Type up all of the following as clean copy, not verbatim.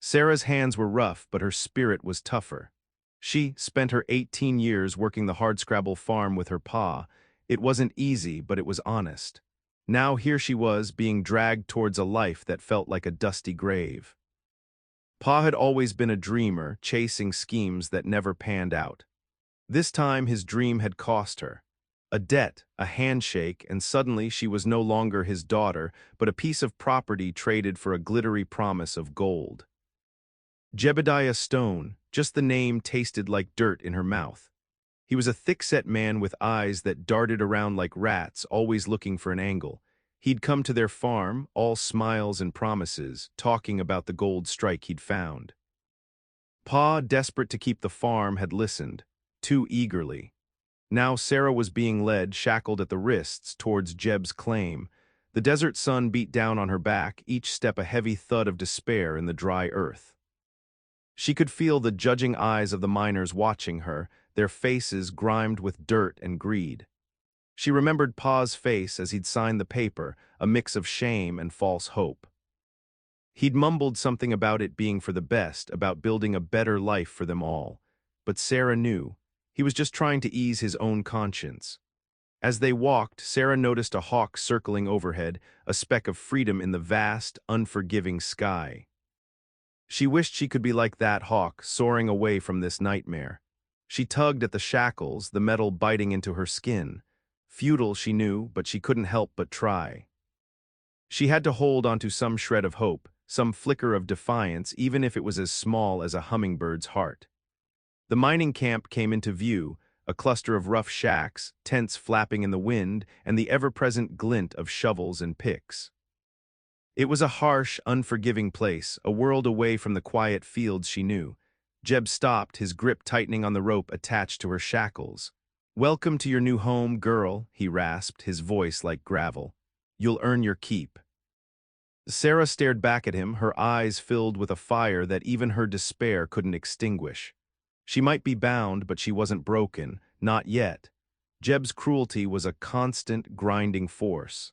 Sarah's hands were rough, but her spirit was tougher. She spent her 18 years working the hardscrabble farm with her pa. It wasn't easy, but it was honest. Now here she was, being dragged towards a life that felt like a dusty grave. Pa had always been a dreamer, chasing schemes that never panned out. This time his dream had cost her. A debt, a handshake, and suddenly she was no longer his daughter, but a piece of property traded for a glittery promise of gold. Jebediah Stone, just the name tasted like dirt in her mouth. He was a thick-set man with eyes that darted around like rats, always looking for an angle. He'd come to their farm, all smiles and promises, talking about the gold strike he'd found. Pa, desperate to keep the farm, had listened, too eagerly. Now Sarah was being led, shackled at the wrists, towards Jeb's claim. The desert sun beat down on her back, each step a heavy thud of despair in the dry earth. She could feel the judging eyes of the miners watching her, their faces grimed with dirt and greed. She remembered Pa's face as he'd signed the paper, a mix of shame and false hope. He'd mumbled something about it being for the best, about building a better life for them all. But Sarah knew. He was just trying to ease his own conscience. As they walked, Sarah noticed a hawk circling overhead, a speck of freedom in the vast, unforgiving sky. She wished she could be like that hawk, soaring away from this nightmare. She tugged at the shackles, the metal biting into her skin. Futile, she knew, but she couldn't help but try. She had to hold onto some shred of hope, some flicker of defiance, even if it was as small as a hummingbird's heart. The mining camp came into view, a cluster of rough shacks, tents flapping in the wind, and the ever-present glint of shovels and picks. It was a harsh, unforgiving place, a world away from the quiet fields she knew. Jeb stopped, his grip tightening on the rope attached to her shackles. "Welcome to your new home, girl," he rasped, his voice like gravel. "You'll earn your keep." Sarah stared back at him, her eyes filled with a fire that even her despair couldn't extinguish. She might be bound, but she wasn't broken, not yet. Jeb's cruelty was a constant, grinding force.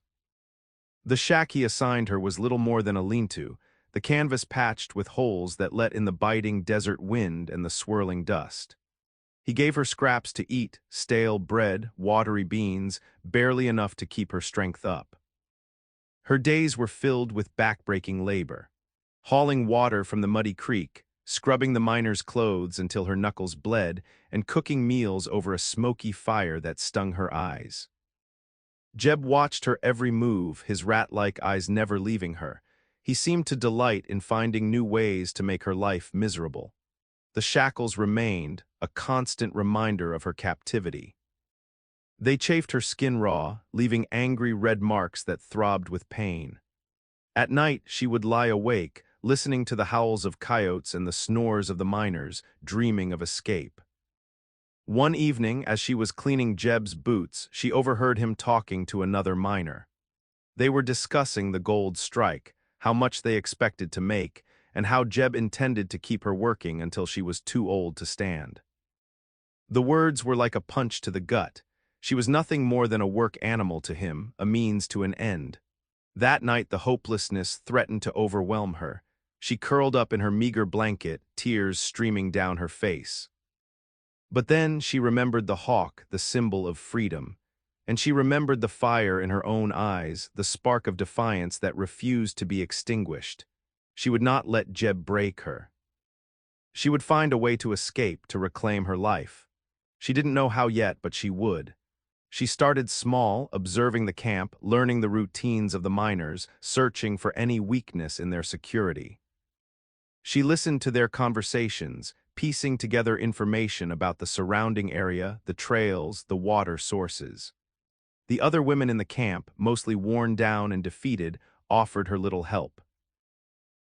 The shack he assigned her was little more than a lean-to, the canvas patched with holes that let in the biting desert wind and the swirling dust. He gave her scraps to eat, stale bread, watery beans, barely enough to keep her strength up. Her days were filled with back-breaking labor. Hauling water from the muddy creek, scrubbing the miners' clothes until her knuckles bled, and cooking meals over a smoky fire that stung her eyes. Jeb watched her every move, his rat-like eyes never leaving her. He seemed to delight in finding new ways to make her life miserable. The shackles remained, a constant reminder of her captivity. They chafed her skin raw, leaving angry red marks that throbbed with pain. At night, she would lie awake, listening to the howls of coyotes and the snores of the miners, dreaming of escape. One evening, as she was cleaning Jeb's boots, she overheard him talking to another miner. They were discussing the gold strike, how much they expected to make, and how Jeb intended to keep her working until she was too old to stand. The words were like a punch to the gut. She was nothing more than a work animal to him, a means to an end. That night the hopelessness threatened to overwhelm her. She curled up in her meager blanket, tears streaming down her face. But then she remembered the hawk, the symbol of freedom. And she remembered the fire in her own eyes, the spark of defiance that refused to be extinguished. She would not let Jeb break her. She would find a way to escape, to reclaim her life. She didn't know how yet, but she would. She started small, observing the camp, learning the routines of the miners, searching for any weakness in their security. She listened to their conversations, piecing together information about the surrounding area, the trails, the water sources. The other women in the camp, mostly worn down and defeated, offered her little help.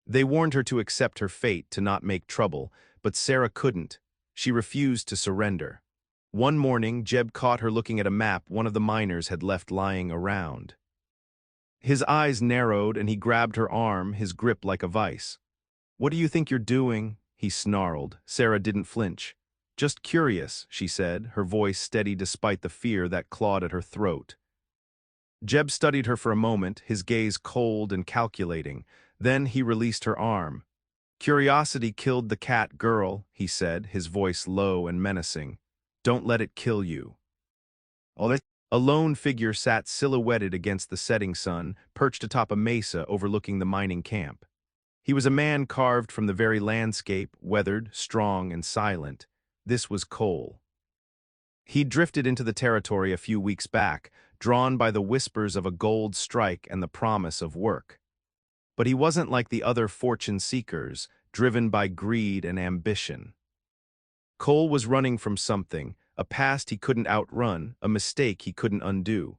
They warned her to accept her fate, to not make trouble, but Sarah couldn't. She refused to surrender. One morning, Jeb caught her looking at a map one of the miners had left lying around. His eyes narrowed and he grabbed her arm, his grip like a vice. "What do you think you're doing?" he snarled. Sarah didn't flinch. "Just curious," she said, her voice steady despite the fear that clawed at her throat. Jeb studied her for a moment, his gaze cold and calculating. Then he released her arm. Curiosity killed the cat girl, he said, his voice low and menacing. Don't let it kill you. A lone figure sat silhouetted against the setting sun, perched atop a mesa overlooking the mining camp. He was a man carved from the very landscape, weathered, strong, and silent. This was Cole. He'd drifted into the territory a few weeks back, drawn by the whispers of a gold strike and the promise of work. But he wasn't like the other fortune seekers, driven by greed and ambition. Cole was running from something, a past he couldn't outrun, a mistake he couldn't undo.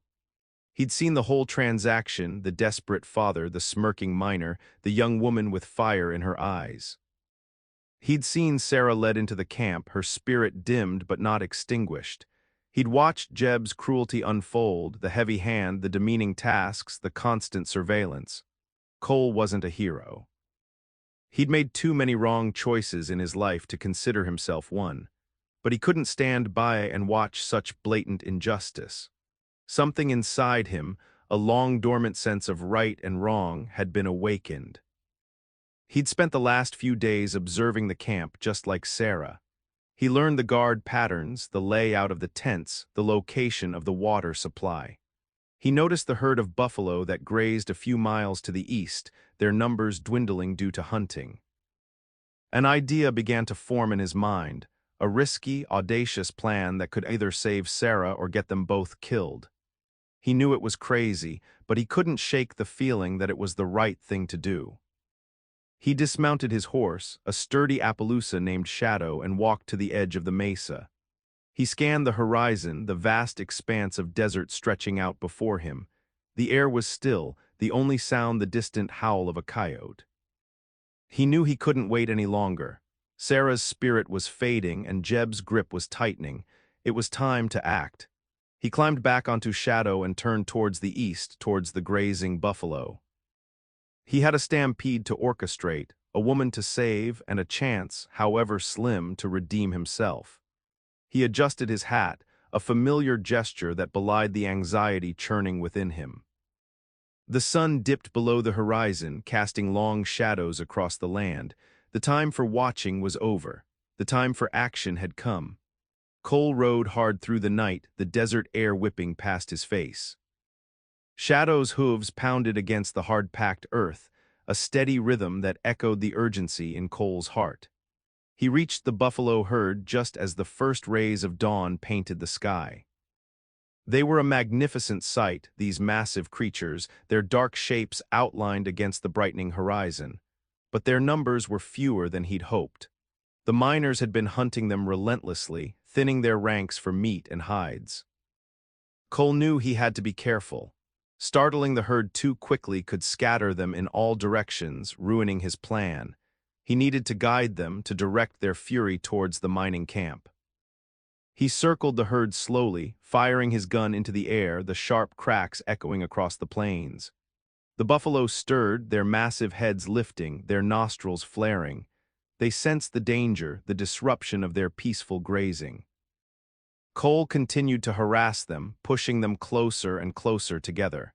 He'd seen the whole transaction, the desperate father, the smirking miner, the young woman with fire in her eyes. He'd seen Sarah led into the camp, her spirit dimmed but not extinguished. He'd watched Jeb's cruelty unfold, the heavy hand, the demeaning tasks, the constant surveillance. Cole wasn't a hero. He'd made too many wrong choices in his life to consider himself one, but he couldn't stand by and watch such blatant injustice. Something inside him, a long-dormant sense of right and wrong, had been awakened. He'd spent the last few days observing the camp just like Sarah. He learned the guard patterns, the layout of the tents, the location of the water supply. He noticed the herd of buffalo that grazed a few miles to the east, their numbers dwindling due to hunting. An idea began to form in his mind, a risky, audacious plan that could either save Sarah or get them both killed. He knew it was crazy, but he couldn't shake the feeling that it was the right thing to do. He dismounted his horse, a sturdy Appaloosa named Shadow, and walked to the edge of the mesa. He scanned the horizon, the vast expanse of desert stretching out before him. The air was still, the only sound the distant howl of a coyote. He knew he couldn't wait any longer. Sarah's spirit was fading and Jeb's grip was tightening. It was time to act. He climbed back onto Shadow and turned towards the east, towards the grazing buffalo. He had a stampede to orchestrate, a woman to save, and a chance, however slim, to redeem himself. He adjusted his hat, a familiar gesture that belied the anxiety churning within him. The sun dipped below the horizon, casting long shadows across the land. The time for watching was over. The time for action had come. Cole rode hard through the night, the desert air whipping past his face. Shadow's hooves pounded against the hard-packed earth, a steady rhythm that echoed the urgency in Cole's heart. He reached the buffalo herd just as the first rays of dawn painted the sky. They were a magnificent sight, these massive creatures, their dark shapes outlined against the brightening horizon. But their numbers were fewer than he'd hoped. The miners had been hunting them relentlessly, thinning their ranks for meat and hides. Cole knew he had to be careful. Startling the herd too quickly could scatter them in all directions, ruining his plan. He needed to guide them, to direct their fury towards the mining camp. He circled the herd slowly, firing his gun into the air, the sharp cracks echoing across the plains. The buffalo stirred, their massive heads lifting, their nostrils flaring. They sensed the danger, the disruption of their peaceful grazing. Cole continued to harass them, pushing them closer and closer together.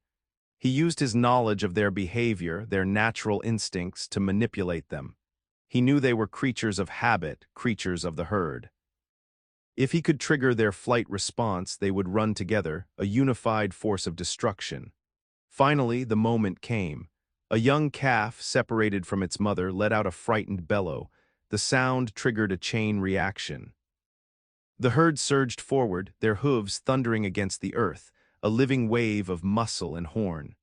He used his knowledge of their behavior, their natural instincts, to manipulate them. He knew they were creatures of habit, creatures of the herd. If he could trigger their flight response, they would run together, a unified force of destruction. Finally, the moment came. A young calf, separated from its mother, let out a frightened bellow. The sound triggered a chain reaction. The herd surged forward, their hooves thundering against the earth, a living wave of muscle and horn.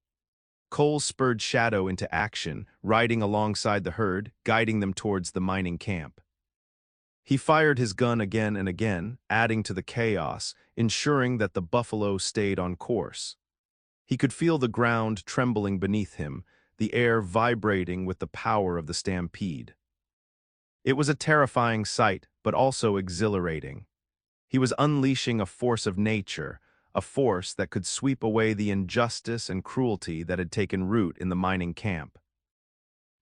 Cole spurred Shadow into action, riding alongside the herd, guiding them towards the mining camp. He fired his gun again and again, adding to the chaos, ensuring that the buffalo stayed on course. He could feel the ground trembling beneath him, the air vibrating with the power of the stampede. It was a terrifying sight, but also exhilarating. He was unleashing a force of nature, a force that could sweep away the injustice and cruelty that had taken root in the mining camp.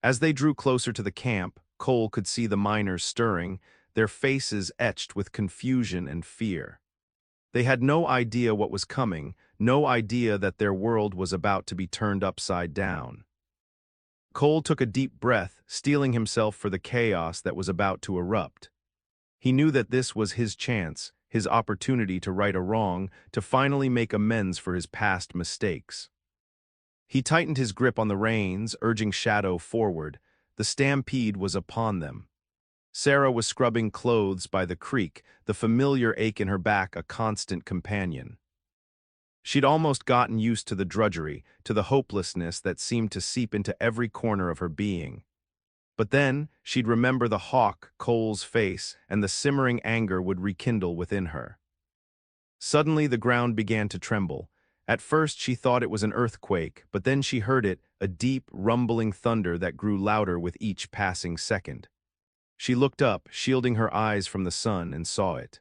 As they drew closer to the camp, Cole could see the miners stirring, their faces etched with confusion and fear. They had no idea what was coming, no idea that their world was about to be turned upside down. Cole took a deep breath, steeling himself for the chaos that was about to erupt. He knew that this was his chance, his opportunity to right a wrong, to finally make amends for his past mistakes. He tightened his grip on the reins, urging Shadow forward. The stampede was upon them. Sarah was scrubbing clothes by the creek, the familiar ache in her back a constant companion. She'd almost gotten used to the drudgery, to the hopelessness that seemed to seep into every corner of her being. But then, she'd remember the hawk, Cole's face, and the simmering anger would rekindle within her. Suddenly the ground began to tremble. At first she thought it was an earthquake, but then she heard it, a deep, rumbling thunder that grew louder with each passing second. She looked up, shielding her eyes from the sun, and saw it.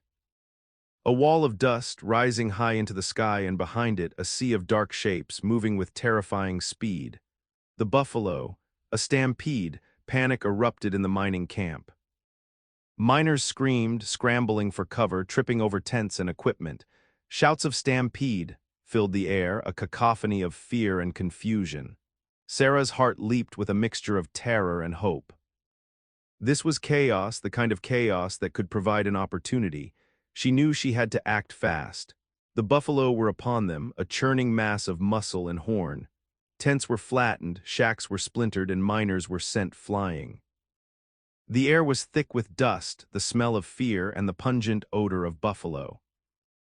A wall of dust rising high into the sky, and behind it a sea of dark shapes moving with terrifying speed. The buffalo, a stampede, panic erupted in the mining camp. Miners screamed, scrambling for cover, tripping over tents and equipment. Shouts of stampede filled the air, a cacophony of fear and confusion. Sarah's heart leaped with a mixture of terror and hope. This was chaos, the kind of chaos that could provide an opportunity. She knew she had to act fast. The buffalo were upon them, a churning mass of muscle and horn. Tents were flattened, shacks were splintered, and miners were sent flying. The air was thick with dust, the smell of fear, and the pungent odor of buffalo.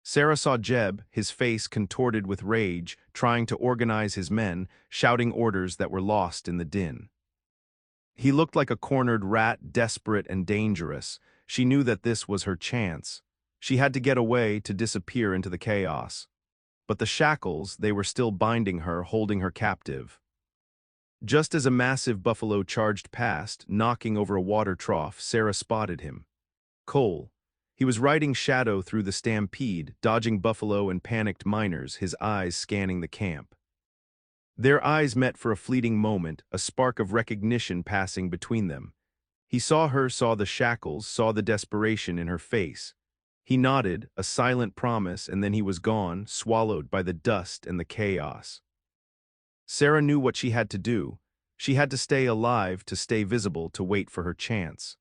Sarah saw Jeb, his face contorted with rage, trying to organize his men, shouting orders that were lost in the din. He looked like a cornered rat, desperate and dangerous. She knew that this was her chance. She had to get away, to disappear into the chaos. But the shackles, they were still binding her, holding her captive. Just as a massive buffalo charged past, knocking over a water trough, Sarah spotted him. Cole. He was riding Shadow through the stampede, dodging buffalo and panicked miners, his eyes scanning the camp. Their eyes met for a fleeting moment, a spark of recognition passing between them. He saw her, saw the shackles, saw the desperation in her face. He nodded, a silent promise, and then he was gone, swallowed by the dust and the chaos. Sarah knew what she had to do. She had to stay alive, to stay visible, to wait for her chance.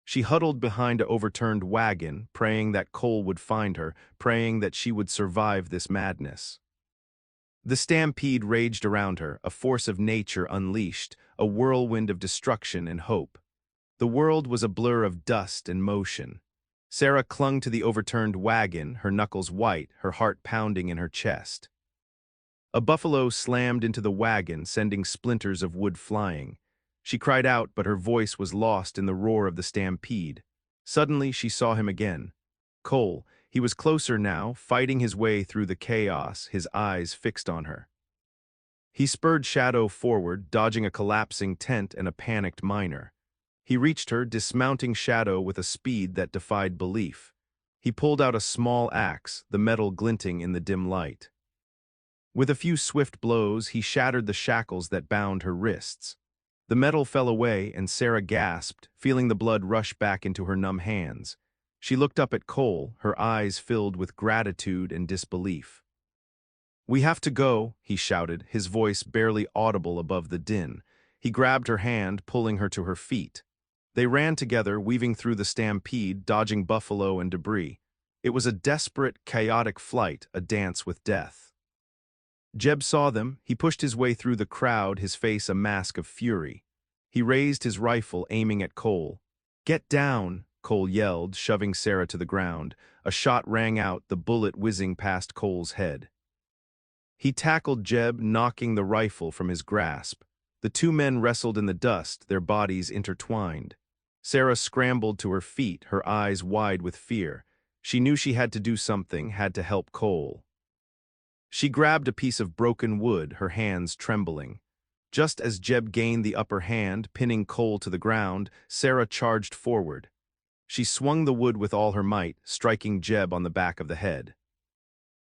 She huddled behind an overturned wagon, praying that Cole would find her, praying that she would survive this madness. The stampede raged around her, a force of nature unleashed, a whirlwind of destruction and hope. The world was a blur of dust and motion. Sarah clung to the overturned wagon, her knuckles white, her heart pounding in her chest. A buffalo slammed into the wagon, sending splinters of wood flying. She cried out, but her voice was lost in the roar of the stampede. Suddenly she saw him again. Cole. He was closer now, fighting his way through the chaos, his eyes fixed on her. He spurred Shadow forward, dodging a collapsing tent and a panicked miner. He reached her, dismounting Shadow with a speed that defied belief. He pulled out a small axe, the metal glinting in the dim light. With a few swift blows, he shattered the shackles that bound her wrists. The metal fell away, and Sarah gasped, feeling the blood rush back into her numb hands. She looked up at Cole, her eyes filled with gratitude and disbelief. "We have to go," he shouted, his voice barely audible above the din. He grabbed her hand, pulling her to her feet. They ran together, weaving through the stampede, dodging buffalo and debris. It was a desperate, chaotic flight, a dance with death. Jeb saw them. He pushed his way through the crowd, his face a mask of fury. He raised his rifle, aiming at Cole. "Get down!" Cole yelled, shoving Sarah to the ground. A shot rang out, the bullet whizzing past Cole's head. He tackled Jeb, knocking the rifle from his grasp. The two men wrestled in the dust, their bodies intertwined. Sarah scrambled to her feet, her eyes wide with fear. She knew she had to do something, had to help Cole. She grabbed a piece of broken wood, her hands trembling. Just as Jeb gained the upper hand, pinning Cole to the ground, Sarah charged forward. She swung the wood with all her might, striking Jeb on the back of the head.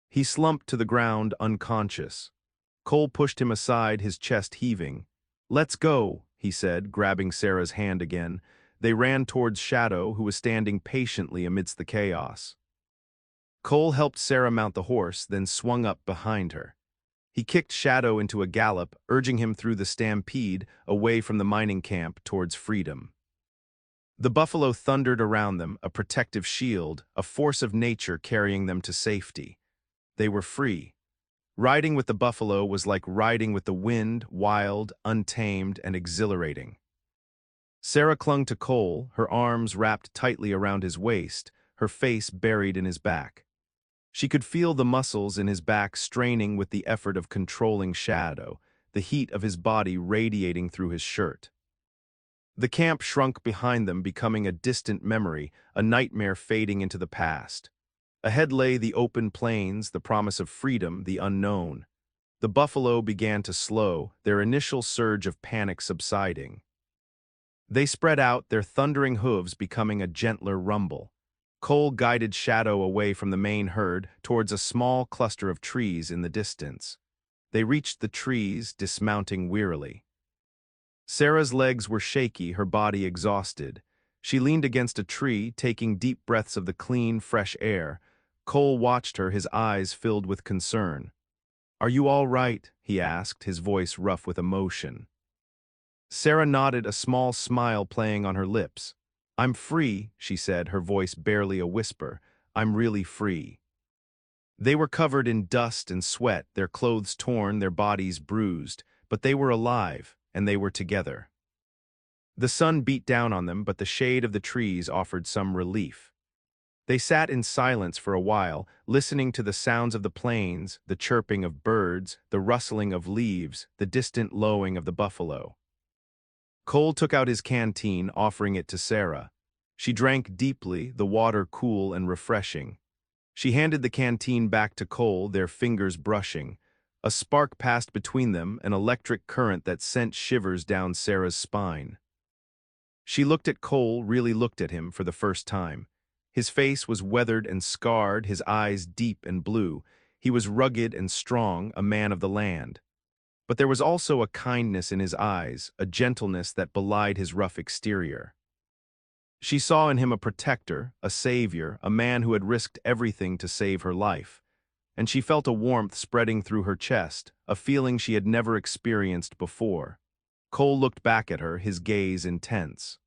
He slumped to the ground, unconscious. Cole pushed him aside, his chest heaving. "Let's go," he said, grabbing Sarah's hand again. They ran towards Shadow, who was standing patiently amidst the chaos. Cole helped Sarah mount the horse, then swung up behind her. He kicked Shadow into a gallop, urging him through the stampede, away from the mining camp towards freedom. The buffalo thundered around them, a protective shield, a force of nature carrying them to safety. They were free. Riding with the buffalo was like riding with the wind, wild, untamed, and exhilarating. Sarah clung to Cole, her arms wrapped tightly around his waist, her face buried in his back. She could feel the muscles in his back straining with the effort of controlling Shadow, the heat of his body radiating through his shirt. The camp shrunk behind them, becoming a distant memory, a nightmare fading into the past. Ahead lay the open plains, the promise of freedom, the unknown. The buffalo began to slow, their initial surge of panic subsiding. They spread out, their thundering hooves becoming a gentler rumble. Cole guided Shadow away from the main herd towards a small cluster of trees in the distance. They reached the trees, dismounting wearily. Sarah's legs were shaky, her body exhausted. She leaned against a tree, taking deep breaths of the clean, fresh air. Cole watched her, his eyes filled with concern. "Are you all right?" he asked, his voice rough with emotion. Sarah nodded, a small smile playing on her lips. "I'm free," she said, her voice barely a whisper. "I'm really free." They were covered in dust and sweat, their clothes torn, their bodies bruised, but they were alive, and they were together. The sun beat down on them, but the shade of the trees offered some relief. They sat in silence for a while, listening to the sounds of the plains, the chirping of birds, the rustling of leaves, the distant lowing of the buffalo. Cole took out his canteen, offering it to Sarah. She drank deeply, the water cool and refreshing. She handed the canteen back to Cole, their fingers brushing. A spark passed between them, an electric current that sent shivers down Sarah's spine. She looked at Cole, really looked at him for the first time. His face was weathered and scarred, his eyes deep and blue. He was rugged and strong, a man of the land. But there was also a kindness in his eyes, a gentleness that belied his rough exterior. She saw in him a protector, a savior, a man who had risked everything to save her life. And she felt a warmth spreading through her chest, a feeling she had never experienced before. Cole looked back at her, his gaze intense.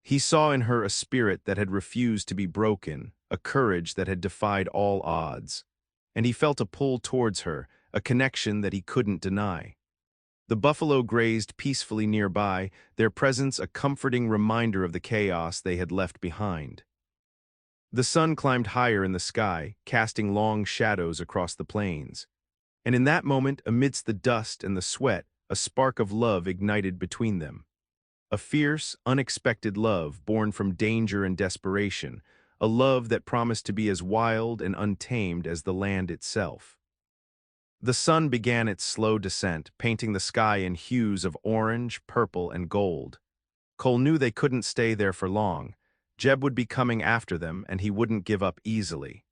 He saw in her a spirit that had refused to be broken, a courage that had defied all odds. And he felt a pull towards her, a connection that he couldn't deny. The buffalo grazed peacefully nearby, their presence a comforting reminder of the chaos they had left behind. The sun climbed higher in the sky, casting long shadows across the plains. And in that moment, amidst the dust and the sweat, a spark of love ignited between them. A fierce, unexpected love born from danger and desperation, a love that promised to be as wild and untamed as the land itself. The sun began its slow descent, painting the sky in hues of orange, purple, and gold. Cole knew they couldn't stay there for long. Jeb would be coming after them, and he wouldn't give up easily.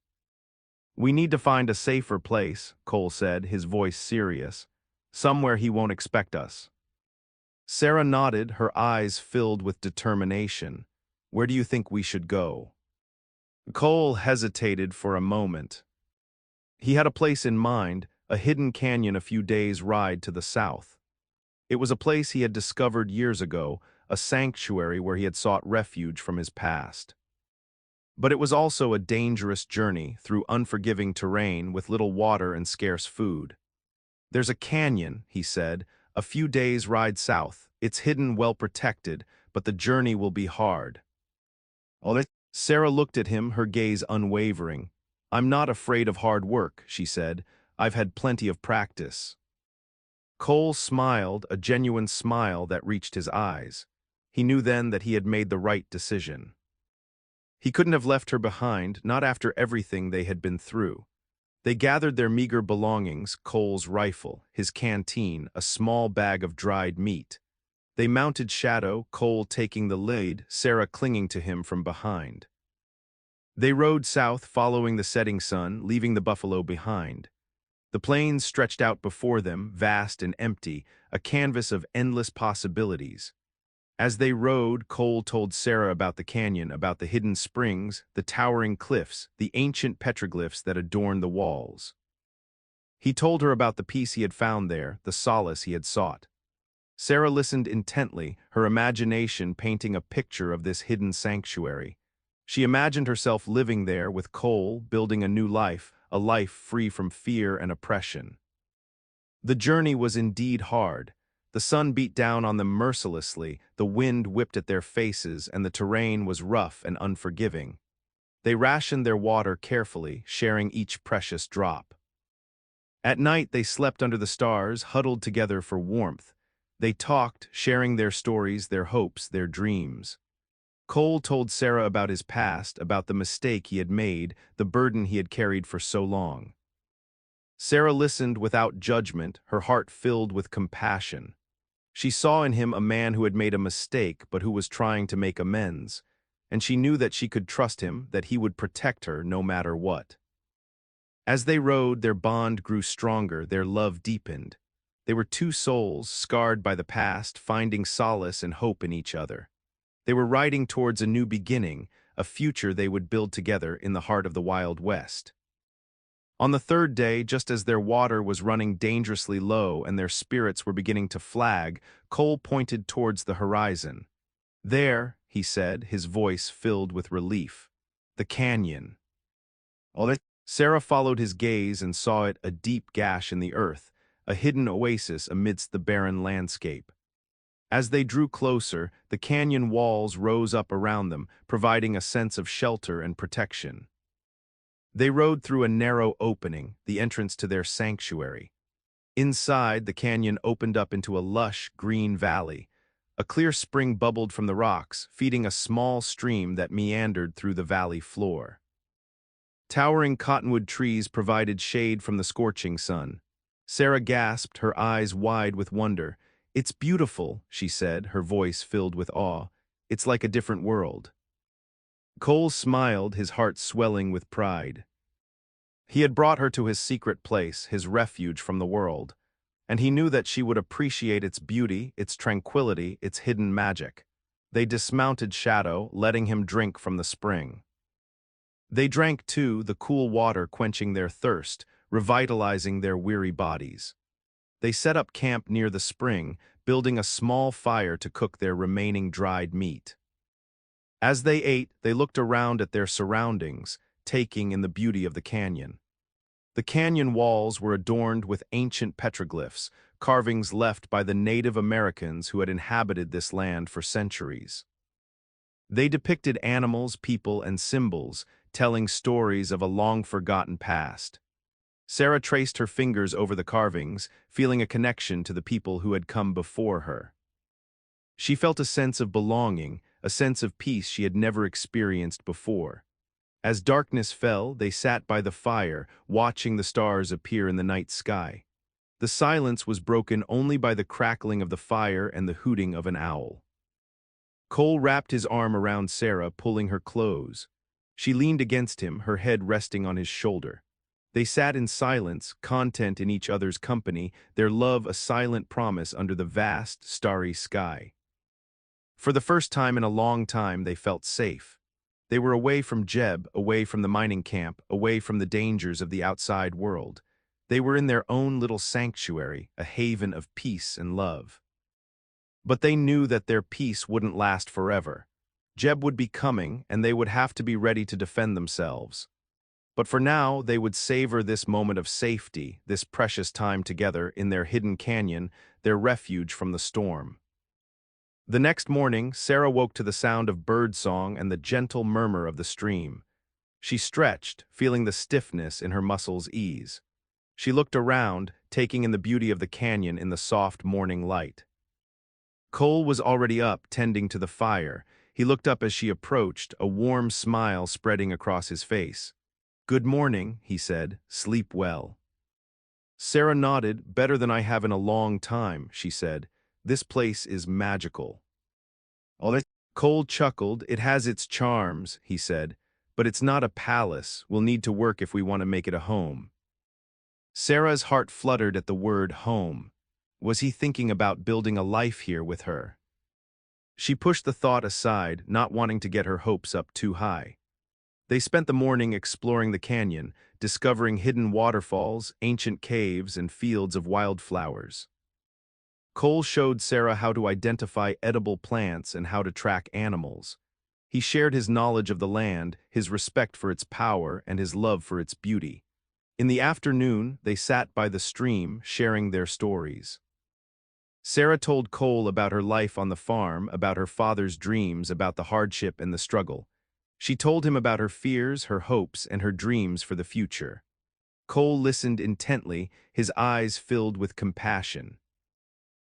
"We need to find a safer place," Cole said, his voice serious. "Somewhere he won't expect us." Sarah nodded, her eyes filled with determination. "Where do you think we should go?" Cole hesitated for a moment. He had a place in mind, a hidden canyon a few days' ride to the south. It was a place he had discovered years ago, a sanctuary where he had sought refuge from his past. But it was also a dangerous journey through unforgiving terrain with little water and scarce food. "There's a canyon," he said, "a few days' ride south. It's hidden, well protected, but the journey will be hard." Sarah looked at him, her gaze unwavering. "I'm not afraid of hard work," she said. "I've had plenty of practice." Cole smiled, a genuine smile that reached his eyes. He knew then that he had made the right decision. He couldn't have left her behind, not after everything they had been through. They gathered their meager belongings, Cole's rifle, his canteen, a small bag of dried meat. They mounted Shadow, Cole taking the lead, Sarah clinging to him from behind. They rode south, following the setting sun, leaving the buffalo behind. The plains stretched out before them, vast and empty, a canvas of endless possibilities. As they rode, Cole told Sarah about the canyon, about the hidden springs, the towering cliffs, the ancient petroglyphs that adorned the walls. He told her about the peace he had found there, the solace he had sought. Sarah listened intently, her imagination painting a picture of this hidden sanctuary. She imagined herself living there with Cole, building a life free from fear and oppression. The journey was indeed hard. The sun beat down on them mercilessly, the wind whipped at their faces, and the terrain was rough and unforgiving. They rationed their water carefully, sharing each precious drop. At night they slept under the stars, huddled together for warmth. They talked, sharing their stories, their hopes, their dreams. Cole told Sarah about his past, about the mistake he had made, the burden he had carried for so long. Sarah listened without judgment, her heart filled with compassion. She saw in him a man who had made a mistake but who was trying to make amends, and she knew that she could trust him, that he would protect her no matter what. As they rode, their bond grew stronger, their love deepened. They were two souls, scarred by the past, finding solace and hope in each other. They were riding towards a new beginning, a future they would build together in the heart of the Wild West. On the third day, just as their water was running dangerously low and their spirits were beginning to flag, Cole pointed towards the horizon. "There," he said, his voice filled with relief. "The canyon." Sarah followed his gaze and saw it, a deep gash in the earth, a hidden oasis amidst the barren landscape. As they drew closer, the canyon walls rose up around them, providing a sense of shelter and protection. They rode through a narrow opening, the entrance to their sanctuary. Inside, the canyon opened up into a lush, green valley. A clear spring bubbled from the rocks, feeding a small stream that meandered through the valley floor. Towering cottonwood trees provided shade from the scorching sun. Sarah gasped, her eyes wide with wonder. "It's beautiful," she said, her voice filled with awe. "It's like a different world." Cole smiled, his heart swelling with pride. He had brought her to his secret place, his refuge from the world, and he knew that she would appreciate its beauty, its tranquility, its hidden magic. They dismounted Shadow, letting him drink from the spring. They drank too, the cool water quenching their thirst, revitalizing their weary bodies. They set up camp near the spring, building a small fire to cook their remaining dried meat. As they ate, they looked around at their surroundings, taking in the beauty of the canyon. The canyon walls were adorned with ancient petroglyphs, carvings left by the Native Americans who had inhabited this land for centuries. They depicted animals, people, and symbols, telling stories of a long-forgotten past. Sarah traced her fingers over the carvings, feeling a connection to the people who had come before her. She felt a sense of belonging, a sense of peace she had never experienced before. As darkness fell, they sat by the fire, watching the stars appear in the night sky. The silence was broken only by the crackling of the fire and the hooting of an owl. Cole wrapped his arm around Sarah, pulling her close. She leaned against him, her head resting on his shoulder. They sat in silence, content in each other's company, their love a silent promise under the vast, starry sky. For the first time in a long time, they felt safe. They were away from Jeb, away from the mining camp, away from the dangers of the outside world. They were in their own little sanctuary, a haven of peace and love. But they knew that their peace wouldn't last forever. Jeb would be coming, and they would have to be ready to defend themselves. But for now, they would savor this moment of safety, this precious time together in their hidden canyon, their refuge from the storm. The next morning, Sarah woke to the sound of birdsong and the gentle murmur of the stream. She stretched, feeling the stiffness in her muscles ease. She looked around, taking in the beauty of the canyon in the soft morning light. Cole was already up, tending to the fire. He looked up as she approached, a warm smile spreading across his face. "Good morning," he said. "Sleep well." Sarah nodded. "Better than I have in a long time," she said. "This place is magical." Cole chuckled. "It has its charms," he said, "but it's not a palace. We'll need to work if we want to make it a home." Sarah's heart fluttered at the word home. Was he thinking about building a life here with her? She pushed the thought aside, not wanting to get her hopes up too high. They spent the morning exploring the canyon, discovering hidden waterfalls, ancient caves, and fields of wildflowers. Cole showed Sarah how to identify edible plants and how to track animals. He shared his knowledge of the land, his respect for its power, and his love for its beauty. In the afternoon, they sat by the stream, sharing their stories. Sarah told Cole about her life on the farm, about her father's dreams, about the hardship and the struggle. She told him about her fears, her hopes, and her dreams for the future. Cole listened intently, his eyes filled with compassion.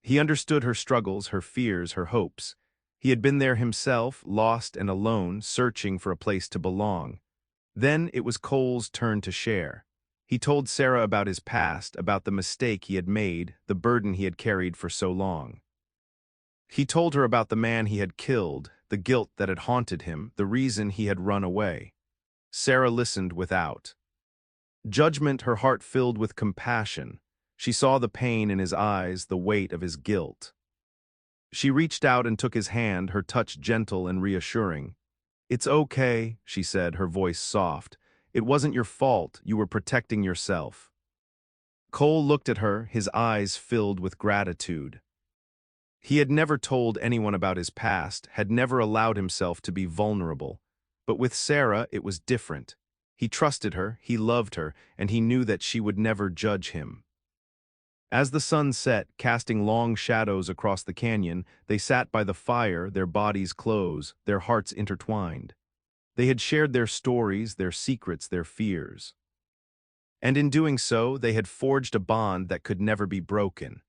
He understood her struggles, her fears, her hopes. He had been there himself, lost and alone, searching for a place to belong. Then it was Cole's turn to share. He told Sarah about his past, about the mistake he had made, the burden he had carried for so long. He told her about the man he had killed, the guilt that had haunted him, the reason he had run away. Sarah listened without judgment, her heart filled with compassion. She saw the pain in his eyes, the weight of his guilt. She reached out and took his hand, her touch gentle and reassuring. "It's okay," she said, her voice soft. "It wasn't your fault, you were protecting yourself." Cole looked at her, his eyes filled with gratitude. He had never told anyone about his past, had never allowed himself to be vulnerable. But with Sarah, it was different. He trusted her, he loved her, and he knew that she would never judge him. As the sun set, casting long shadows across the canyon, they sat by the fire, their bodies close, their hearts intertwined. They had shared their stories, their secrets, their fears. And in doing so, they had forged a bond that could never be broken.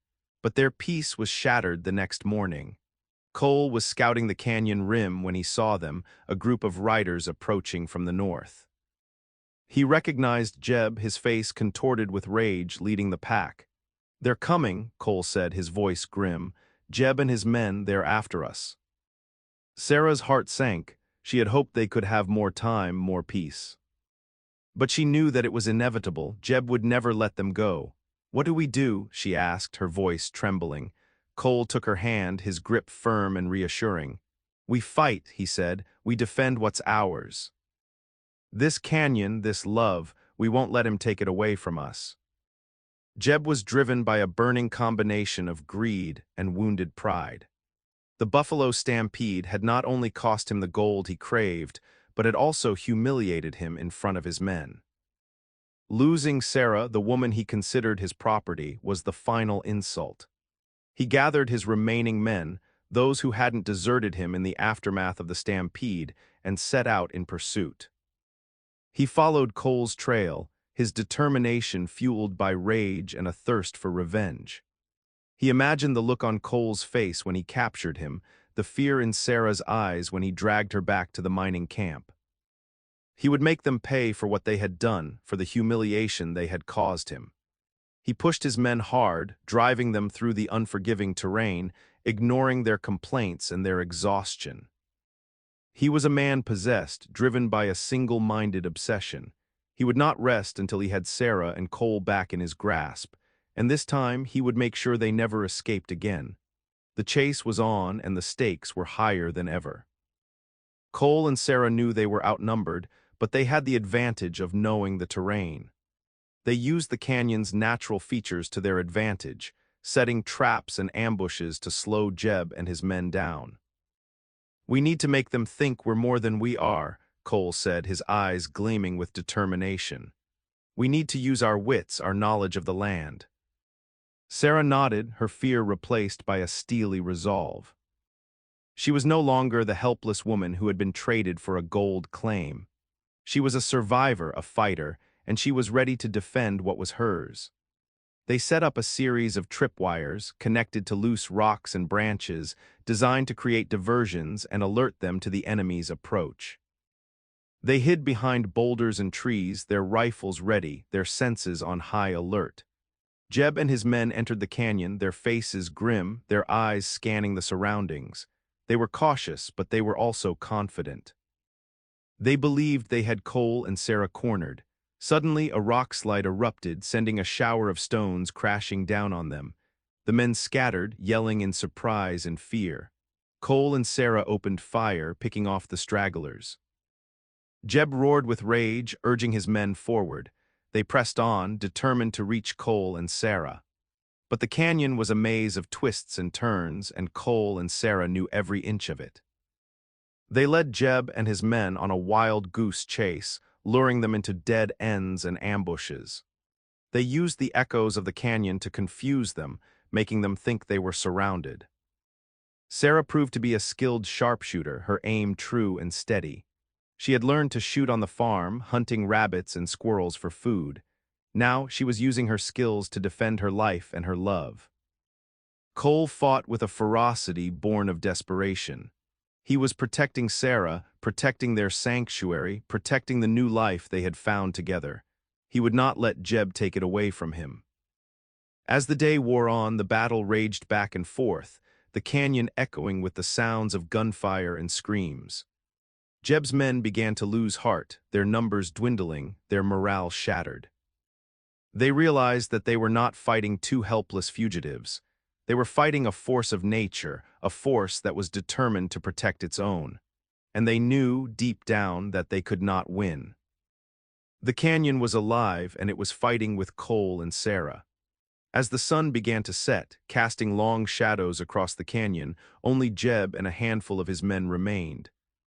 But their peace was shattered the next morning. Cole was scouting the canyon rim when he saw them, a group of riders approaching from the north. He recognized Jeb, his face contorted with rage, leading the pack. "They're coming," Cole said, his voice grim. "Jeb and his men, they're after us." Sarah's heart sank. She had hoped they could have more time, more peace. But she knew that it was inevitable. Jeb would never let them go. "What do we do?" she asked, her voice trembling. Cole took her hand, his grip firm and reassuring. "We fight," he said. "We defend what's ours. This canyon, this love, we won't let him take it away from us." Jeb was driven by a burning combination of greed and wounded pride. The buffalo stampede had not only cost him the gold he craved, but had also humiliated him in front of his men. Losing Sarah, the woman he considered his property, was the final insult. He gathered his remaining men, those who hadn't deserted him in the aftermath of the stampede, and set out in pursuit. He followed Cole's trail, his determination fueled by rage and a thirst for revenge. He imagined the look on Cole's face when he captured him, the fear in Sarah's eyes when he dragged her back to the mining camp. He would make them pay for what they had done, for the humiliation they had caused him. He pushed his men hard, driving them through the unforgiving terrain, ignoring their complaints and their exhaustion. He was a man possessed, driven by a single-minded obsession. He would not rest until he had Sarah and Cole back in his grasp, and this time he would make sure they never escaped again. The chase was on, and the stakes were higher than ever. Cole and Sarah knew they were outnumbered, but they had the advantage of knowing the terrain. They used the canyon's natural features to their advantage, setting traps and ambushes to slow Jeb and his men down. "We need to make them think we're more than we are," Cole said, his eyes gleaming with determination. "We need to use our wits, our knowledge of the land." Sarah nodded, her fear replaced by a steely resolve. She was no longer the helpless woman who had been traded for a gold claim. She was a survivor, a fighter, and she was ready to defend what was hers. They set up a series of tripwires, connected to loose rocks and branches, designed to create diversions and alert them to the enemy's approach. They hid behind boulders and trees, their rifles ready, their senses on high alert. Jeb and his men entered the canyon, their faces grim, their eyes scanning the surroundings. They were cautious, but they were also confident. They believed they had Cole and Sarah cornered. Suddenly, a rock slide erupted, sending a shower of stones crashing down on them. The men scattered, yelling in surprise and fear. Cole and Sarah opened fire, picking off the stragglers. Jeb roared with rage, urging his men forward. They pressed on, determined to reach Cole and Sarah. But the canyon was a maze of twists and turns, and Cole and Sarah knew every inch of it. They led Jeb and his men on a wild goose chase, luring them into dead ends and ambushes. They used the echoes of the canyon to confuse them, making them think they were surrounded. Sarah proved to be a skilled sharpshooter, her aim true and steady. She had learned to shoot on the farm, hunting rabbits and squirrels for food. Now she was using her skills to defend her life and her love. Cole fought with a ferocity born of desperation. He was protecting Sarah, protecting their sanctuary, protecting the new life they had found together. He would not let Jeb take it away from him. As the day wore on, the battle raged back and forth, the canyon echoing with the sounds of gunfire and screams. Jeb's men began to lose heart, their numbers dwindling, their morale shattered. They realized that they were not fighting two helpless fugitives. They were fighting a force of nature, a force that was determined to protect its own. And they knew, deep down, that they could not win. The canyon was alive, and it was fighting with Cole and Sarah. As the sun began to set, casting long shadows across the canyon, only Jeb and a handful of his men remained.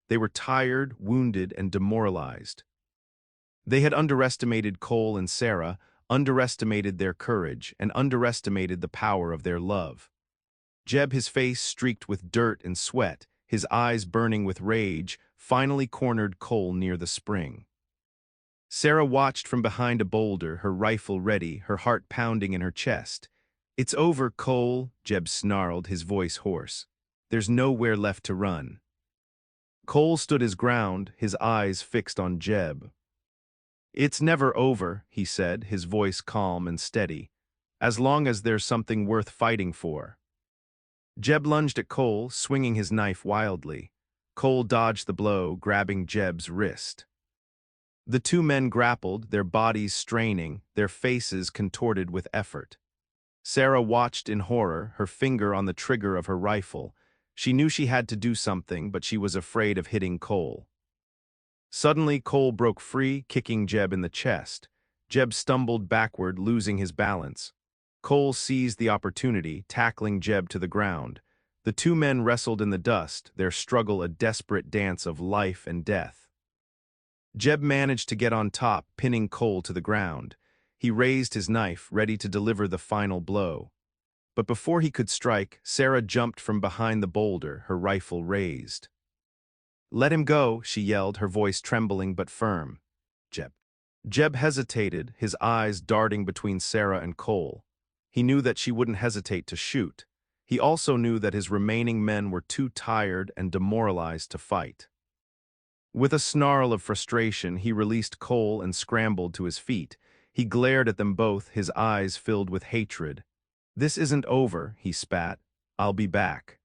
They were tired, wounded, and demoralized. They had underestimated Cole and Sarah, underestimated their courage, and underestimated the power of their love. Jeb, his face streaked with dirt and sweat, his eyes burning with rage, finally cornered Cole near the spring. Sarah watched from behind a boulder, her rifle ready, her heart pounding in her chest. "It's over, Cole," Jeb snarled, his voice hoarse. "There's nowhere left to run." Cole stood his ground, his eyes fixed on Jeb. "It's never over," he said, his voice calm and steady, "as long as there's something worth fighting for." Jeb lunged at Cole, swinging his knife wildly. Cole dodged the blow, grabbing Jeb's wrist. The two men grappled, their bodies straining, their faces contorted with effort. Sarah watched in horror, her finger on the trigger of her rifle. She knew she had to do something, but she was afraid of hitting Cole. Suddenly, Cole broke free, kicking Jeb in the chest. Jeb stumbled backward, losing his balance. Cole seized the opportunity, tackling Jeb to the ground. The two men wrestled in the dust, their struggle a desperate dance of life and death. Jeb managed to get on top, pinning Cole to the ground. He raised his knife, ready to deliver the final blow. But before he could strike, Sarah jumped from behind the boulder, her rifle raised. "Let him go," she yelled, her voice trembling but firm. Jeb hesitated, his eyes darting between Sarah and Cole. He knew that she wouldn't hesitate to shoot. He also knew that his remaining men were too tired and demoralized to fight. With a snarl of frustration, he released Cole and scrambled to his feet. He glared at them both, his eyes filled with hatred. "This isn't over," he spat. "I'll be back."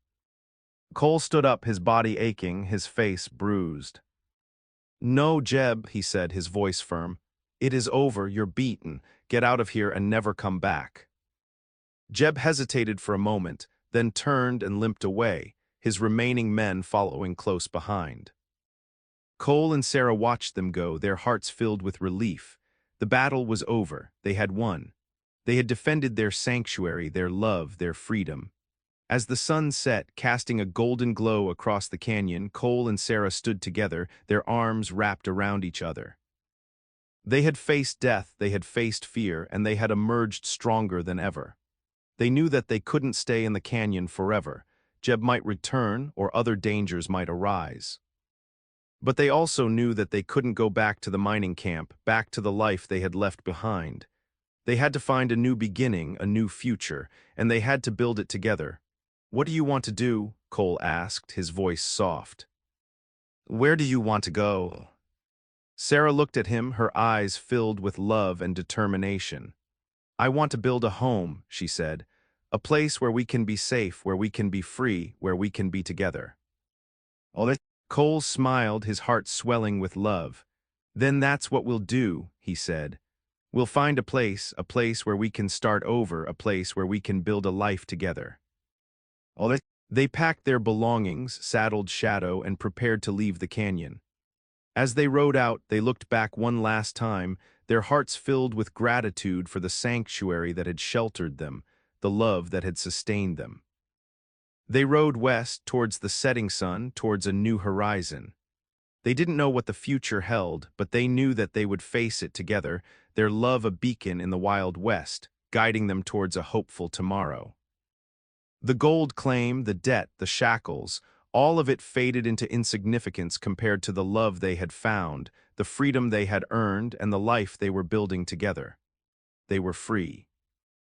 Cole stood up, his body aching, his face bruised. "No, Jeb," he said, his voice firm. "It is over, you're beaten. Get out of here and never come back." Jeb hesitated for a moment, then turned and limped away, his remaining men following close behind. Cole and Sarah watched them go, their hearts filled with relief. The battle was over. They had won. They had defended their sanctuary, their love, their freedom. As the sun set, casting a golden glow across the canyon, Cole and Sarah stood together, their arms wrapped around each other. They had faced death, they had faced fear, and they had emerged stronger than ever. They knew that they couldn't stay in the canyon forever. Jeb might return, or other dangers might arise. But they also knew that they couldn't go back to the mining camp, back to the life they had left behind. They had to find a new beginning, a new future, and they had to build it together. "What do you want to do?" Cole asked, his voice soft. "Where do you want to go?" Sarah looked at him, her eyes filled with love and determination. "I want to build a home," she said. "A place where we can be safe, where we can be free, where we can be together." Cole smiled, his heart swelling with love. "Then that's what we'll do," he said. "We'll find a place where we can start over, a place where we can build a life together." They packed their belongings, saddled Shadow, and prepared to leave the canyon. As they rode out, they looked back one last time, their hearts filled with gratitude for the sanctuary that had sheltered them, the love that had sustained them. They rode west towards the setting sun, towards a new horizon. They didn't know what the future held, but they knew that they would face it together, their love a beacon in the wild west, guiding them towards a hopeful tomorrow. The gold claim, the debt, the shackles, all of it faded into insignificance compared to the love they had found, the freedom they had earned, and the life they were building together. They were free.